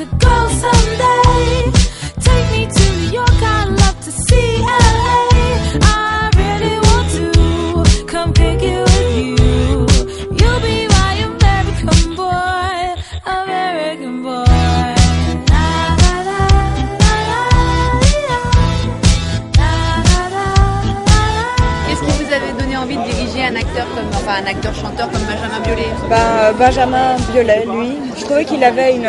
to go someday. Take me to New York, I'd love to see LA. I really want to come pick you with you. You'll be my American boy, American boy. Qu'est-ce qui vous avait donné envie de diriger un acteur-chanteur comme Benjamin Biolay? Benjamin Biolay, lui, je trouvais qu'il avait qu'il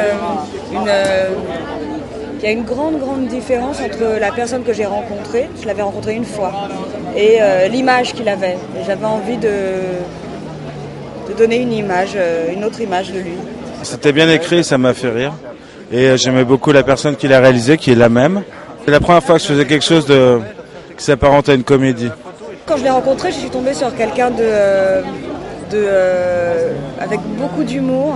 y a une grande différence entre la personne que j'ai rencontrée, je l'avais rencontrée une fois, et l'image qu'il avait. Et j'avais envie de donner une autre image de lui. C'était bien écrit, ça m'a fait rire. Et j'aimais beaucoup la personne qui l'a réalisé, qui est la même. C'est la première fois que je faisais quelque chose qui s'apparente à une comédie. Quand je l'ai rencontré, je suis tombée sur quelqu'un avec beaucoup d'humour,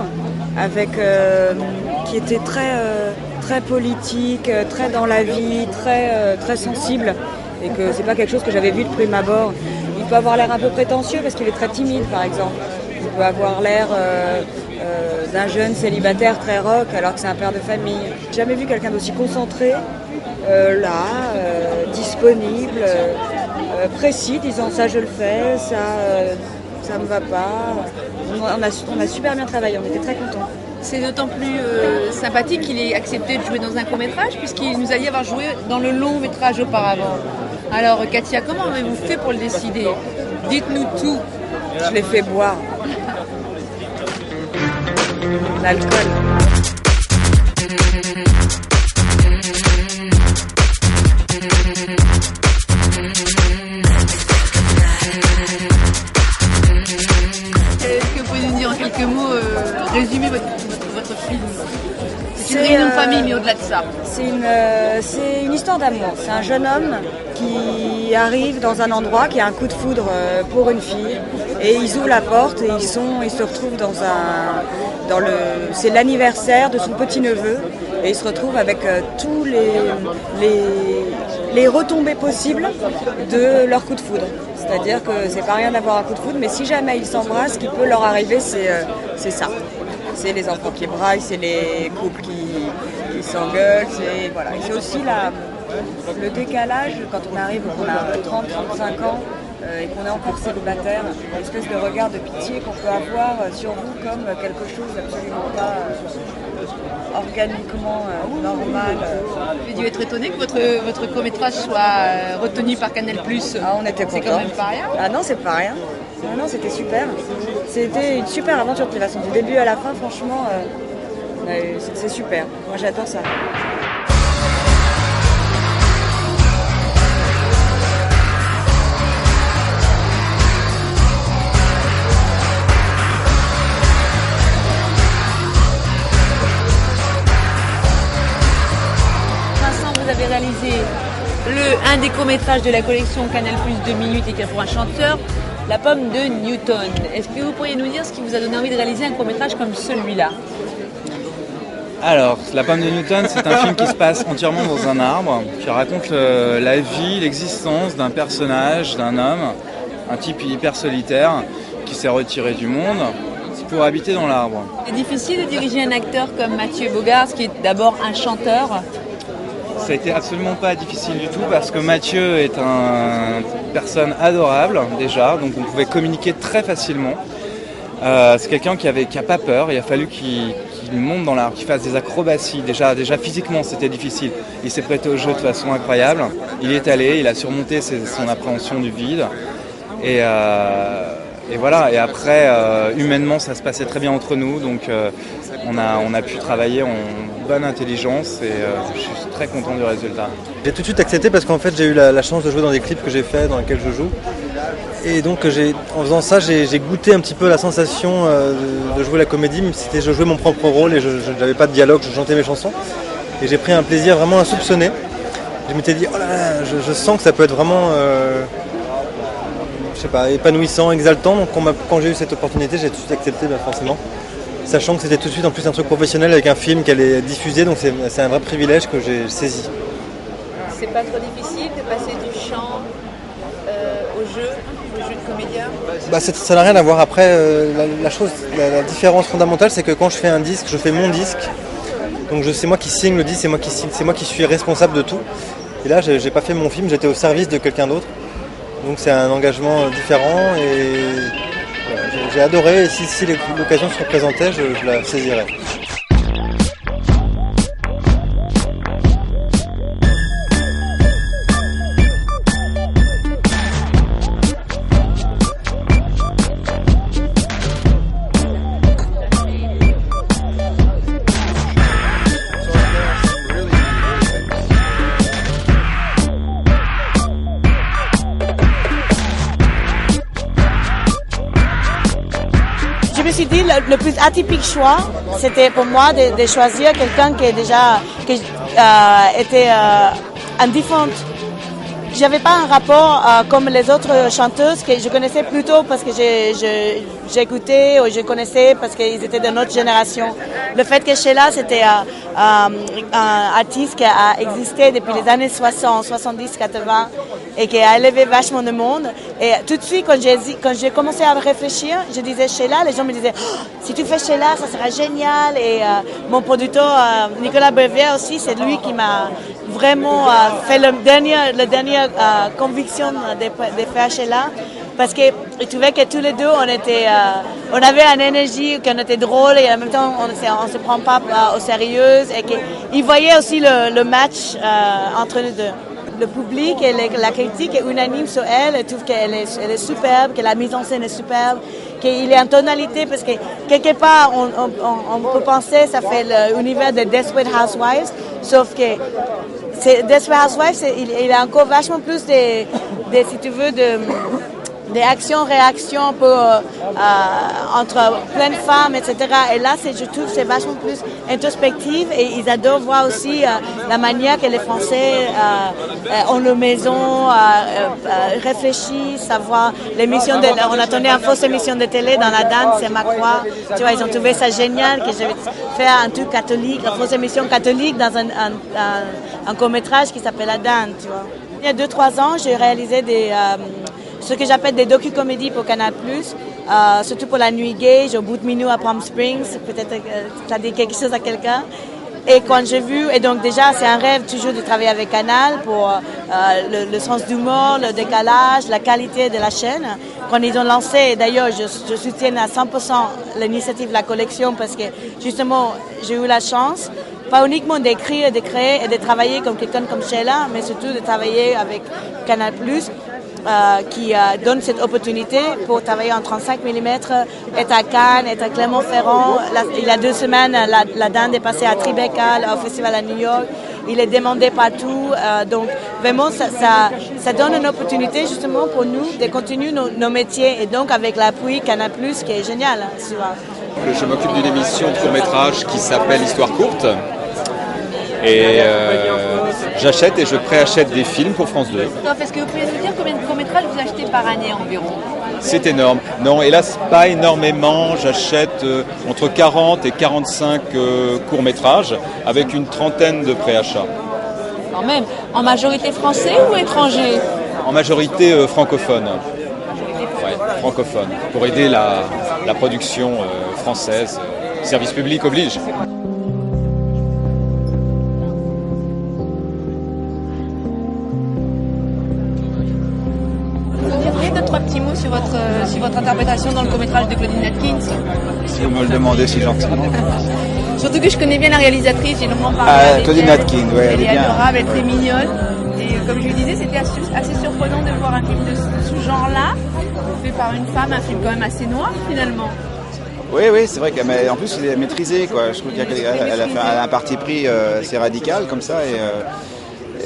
qui était très politique, très dans la vie, très sensible, et que c'est pas quelque chose que j'avais vu de prime abord. Il peut avoir l'air un peu prétentieux parce qu'il est très timide, par exemple. Il peut avoir l'air d'un jeune célibataire très rock alors que c'est un père de famille. J'ai jamais vu quelqu'un d'aussi concentré, disponible, précis, disant ça je le fais, ça me va pas. On a super bien travaillé, on était très contents. C'est d'autant plus sympathique qu'il ait accepté de jouer dans un court-métrage puisqu'il nous a dit avoir joué dans le long-métrage auparavant. Alors Katia, comment avez-vous fait pour le décider? Dites-nous tout. Je l'ai fait boire. L'alcool. Est-ce que vous pouvez nous dire en quelques mots, résumer votre film? C'est une réunion de famille, mais au-delà de ça. C'est une histoire d'amour. C'est un jeune homme qui arrive dans un endroit qui a un coup de foudre pour une fille. Et ils ouvrent la porte et ils se retrouvent c'est l'anniversaire de son petit-neveu. Et ils se retrouvent avec tous les retombées possibles de leur coup de foudre. C'est-à-dire que c'est pas rien d'avoir un coup de foudre, mais si jamais ils s'embrassent, ce qui peut leur arriver, c'est ça. C'est les enfants qui braillent, c'est les couples qui s'engueulent, c'est aussi le décalage quand on arrive, qu'on a 30-35 ans et qu'on est encore célibataire, une espèce de regard de pitié qu'on peut avoir sur vous comme quelque chose d'absolument pas organiquement normal. J'ai dû être étonné que votre court-métrage soit retenu par Canal+. On était contents. C'est quand même pas rien. Ah non, c'est pas rien. Non, c'était super. C'était une super aventure de toute façon. Du début à la fin, franchement, c'est super. Moi, j'adore ça. Vous avez réalisé un des courts-métrages de la collection Canal+ 2 minutes et pour un chanteur, La pomme de Newton. Est-ce que vous pourriez nous dire ce qui vous a donné envie de réaliser un court-métrage comme celui-là? Alors, La pomme de Newton, c'est un film qui se passe entièrement dans un arbre, qui raconte la vie, l'existence d'un personnage, d'un homme, un type hyper solitaire, qui s'est retiré du monde pour habiter dans l'arbre. C'est difficile de diriger un acteur comme Mathieu Bogart, qui est d'abord un chanteur. Ça a été absolument pas difficile du tout parce que Mathieu est une personne adorable déjà, donc on pouvait communiquer très facilement. C'est quelqu'un qui a pas peur, il a fallu qu'il monte dans l'arbre, qu'il fasse des acrobaties. Déjà physiquement c'était difficile, il s'est prêté au jeu de façon incroyable. Il est allé, il a surmonté son appréhension du vide et voilà. Et après humainement ça se passait très bien entre nous, donc on a pu travailler en bonne intelligence et je suis très content du résultat. J'ai tout de suite accepté parce qu'en fait j'ai eu la chance de jouer dans des clips que j'ai fait, dans lesquels je joue. Et donc en faisant ça, j'ai goûté un petit peu la sensation de jouer la comédie, même si je jouais mon propre rôle et je n'avais pas de dialogue, je chantais mes chansons. Et j'ai pris un plaisir vraiment insoupçonné. Je m'étais dit, oh là là, je sens que ça peut être vraiment épanouissant, exaltant. Donc quand j'ai eu cette opportunité, j'ai tout de suite accepté forcément. Sachant que c'était tout de suite en plus un truc professionnel avec un film qui allait diffuser, donc c'est un vrai privilège que j'ai saisi. C'est pas trop difficile de passer du chant au jeu de comédien? Ça n'a rien à voir. Après, la différence fondamentale, c'est que quand je fais un disque, je fais mon disque. Donc c'est moi qui signe le disque, c'est moi qui signe, c'est moi qui suis responsable de tout. Et là, j'ai pas fait mon film, j'étais au service de quelqu'un d'autre. Donc c'est un engagement différent et voilà, j'ai adoré. Et si l'occasion se représentait, je la saisirais. Je me suis dit le plus atypique choix, c'était pour moi de choisir quelqu'un qui était indifférente. J'avais pas un rapport comme les autres chanteuses que je connaissais plutôt parce que j'écoutais ou je connaissais parce qu'ils étaient de notre génération. Le fait que Sheila, c'était un artiste qui a existé depuis les années 60, 70, 80 et qui a élevé vachement le monde. Et tout de suite, quand j'ai commencé à réfléchir, je disais Sheila, les gens me disaient oh, si tu fais Sheila, ça sera génial. Et mon producteur Nicolas Brevière aussi, c'est lui qui m'a vraiment fait la dernière conviction de faire Sheila. Parce que je trouvais que tous les deux, on avait une énergie, qu'on était drôle et en même temps, on ne se prend pas au sérieux. Et qu'ils voyaient aussi le match entre nous deux. Le public et la critique est unanime sur elle. Elle trouve qu'elle est superbe, que la mise en scène est superbe, qu'il est en tonalité parce que quelque part, on peut penser que ça fait l'univers de Desperate Housewives, sauf que Desperate Housewives, il a encore vachement plus si tu veux, des actions-réactions entre plein de femmes, etc. Et là, je trouve que c'est vachement plus introspectif et ils adorent voir aussi la manière que les Français ont leur maison, réfléchissent, savoir l'émission on attendait une fausse émission de télé dans la danse, c'est ma croix. Tu vois, ils ont trouvé ça génial que je vais faire un truc catholique, une fausse émission catholique dans un court-métrage qui s'appelle La Dinde, tu vois. Il y a 2-3 ans, j'ai réalisé ce que j'appelle des docu-comédies pour Canal+, surtout pour la nuit gay, au bout de Minou à Palm Springs, peut-être ça dit quelque chose à quelqu'un. Et quand j'ai vu, et donc déjà c'est un rêve toujours de travailler avec Canal pour le sens d'humour, le décalage, la qualité de la chaîne. Quand ils ont lancé, d'ailleurs je soutiens à 100% l'initiative de la collection parce que justement j'ai eu la chance, pas uniquement d'écrire, de créer et de travailler comme quelqu'un comme Sheila, mais surtout de travailler avec Canal+, qui donne cette opportunité pour travailler en 35 mm, être à Cannes, être à Clermont-Ferrand. Il y a 2 semaines, la Dinde est passée à Tribeca, au festival à New York. Il est demandé partout. Donc vraiment, ça donne une opportunité justement pour nous de continuer nos métiers et donc avec l'appui Canal+, qui est génial. Je m'occupe d'une émission de court-métrage qui s'appelle Histoire courte. Et j'achète et je préachète des films pour France 2. Est-ce que vous pouvez nous dire combien de courts-métrages vous achetez par année environ? C'est énorme. Non, hélas, pas énormément. J'achète entre 40 et 45 courts-métrages avec une trentaine de préachats. Quand même. En majorité français ou étranger? En majorité francophone. Ouais, francophone. Pour aider la production française. Service public oblige. Sur votre interprétation dans le court-métrage de Claudine Atkins. Si vous me le demandez si gentiment. Surtout que je connais bien la réalisatrice, j'ai longuement parlé Claudine Atkins, oui, elle est adorable, elle est très mignonne. Et comme je lui disais, c'était assez surprenant de voir un film de ce genre-là, fait par une femme, un film quand même assez noir finalement. Oui, c'est vrai qu'en plus elle est maîtrisée, quoi. Je trouve qu'elle a un parti pris assez radical comme ça.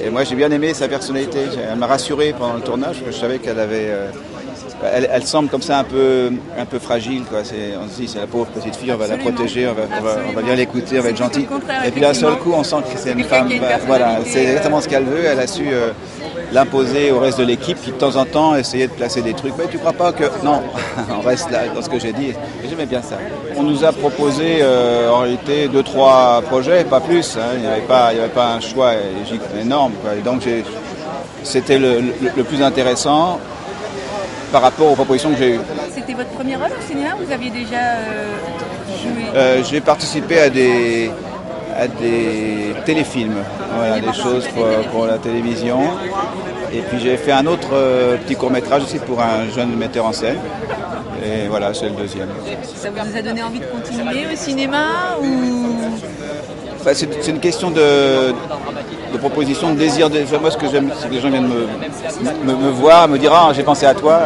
Et moi j'ai bien aimé sa personnalité. Elle m'a rassuré pendant le tournage, parce que je savais qu'elle avait... Elle semble comme ça un peu fragile, quoi. On se dit c'est la pauvre petite fille, on va Absolument. la protéger, on va bien l'écouter, on va être gentil. Et puis d'un seul coup on sent que c'est une quelqu'un femme, qui a une voilà, personnalité. c'est exactement ce qu'elle veut. Elle a su l'imposer au reste de l'équipe qui de temps en temps essayait de placer des trucs. Mais tu crois pas que... Non, on reste là dans ce que j'ai dit. Et j'aimais bien ça. On nous a proposé en réalité 2-3 projets, pas plus. Hein. Il n'y avait pas un choix énorme, quoi. Et donc c'était le plus intéressant par rapport aux propositions que j'ai eues. C'était votre premier rôle au cinéma ou vous aviez déjà joué? J'ai participé à à des téléfilms, voilà, des choses pour la télévision. Et puis j'ai fait un autre petit court-métrage aussi pour un jeune metteur en scène. Et voilà, c'est le deuxième. Ça vous a donné envie de continuer au cinéma ou... C'est une question de proposition, de désir. Moi, ce que j'aime, c'est que les gens viennent me voir, me dire « Ah, j'ai pensé à toi,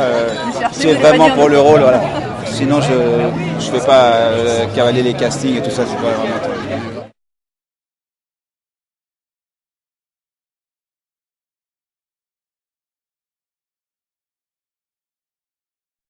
c'est vraiment pour le rôle. » Voilà. Sinon, je ne fais pas cavaler les castings et tout ça, c'est pas vraiment...